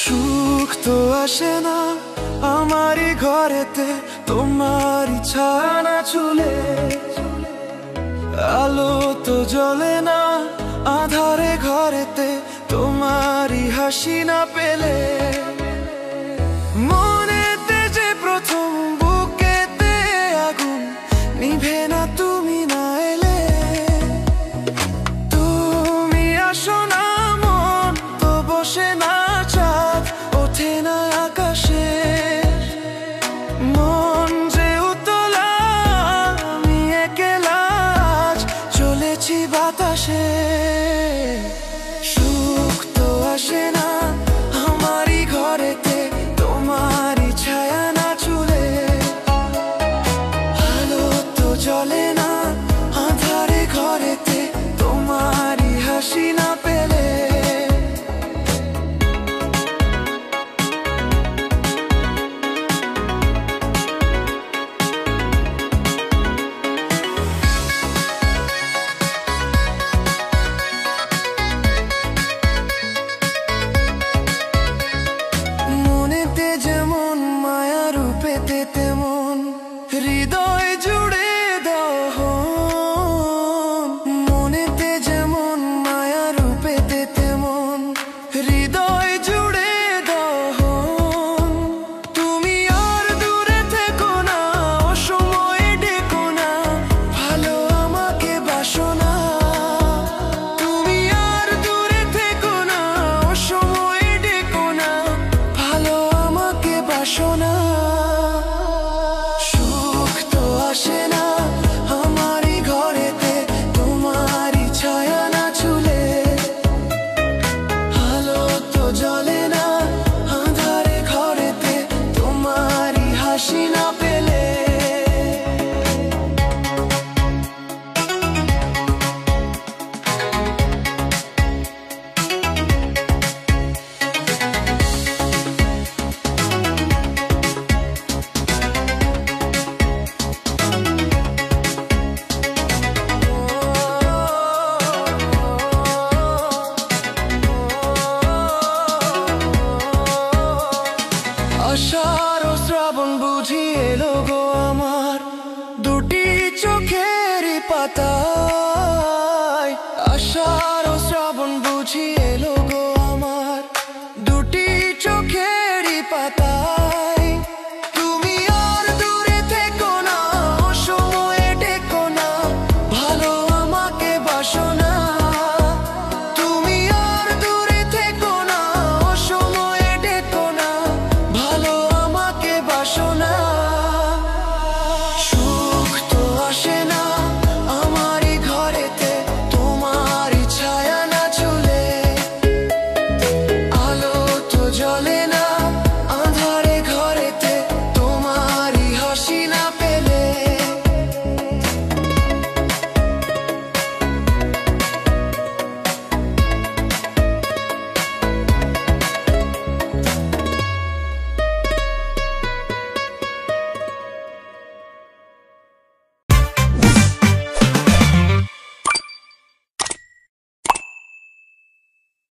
সুখ তো আসে না আমারই ঘরেতে, তোমারই ছায়া না ছুলে। আলো তো জ্বলে না আধারে ঘরেতে, তোমারই হাসি না পেলে। মনেতে যে প্রথম বুকেতে আগুন নিভে না তুমি না এলে। তুমি আসো না মন তো বসে না চাঁদ ওঠে না আকাশে। মন যে উতলা আমি একলা আজ চলেছি বাতাসে। সুখ তো আসে না আমারই ঘরেতে, তোমারই ছায়া না ছুলে। আলো তো জ্বলে না আঁধারে ঘরেতে, তোমারই হাসি না পেলে। মনেতে যেমন মায়া রূপেতে তেমন হৃদয় জুড়ে দহন। মনেতে যেমন মায়া রূপেতে তেমন হৃদয় জুড়ে দহন। তুমি আর দূরে থেকো না অসময়ে ডেকো না, ভালো আমাকে বাসো না। তুমি আর দূরে থেকো না অসময়ে ডেকো না, ভালো আমাকে বাসো না। সুখ তো আসে না আমারই ঘরেতে, তোমারই ছায়া না ছুলে। আলো তো জ্বলে না আঁধারে ঘরেতে, তোমারই হাসি না পেলে। আষাঢ় ও শ্রাবণ বুঝি এলো গো আমার দুটি চোখেরই পাতায়। আষাঢ় ও শ্রাবণ বুঝি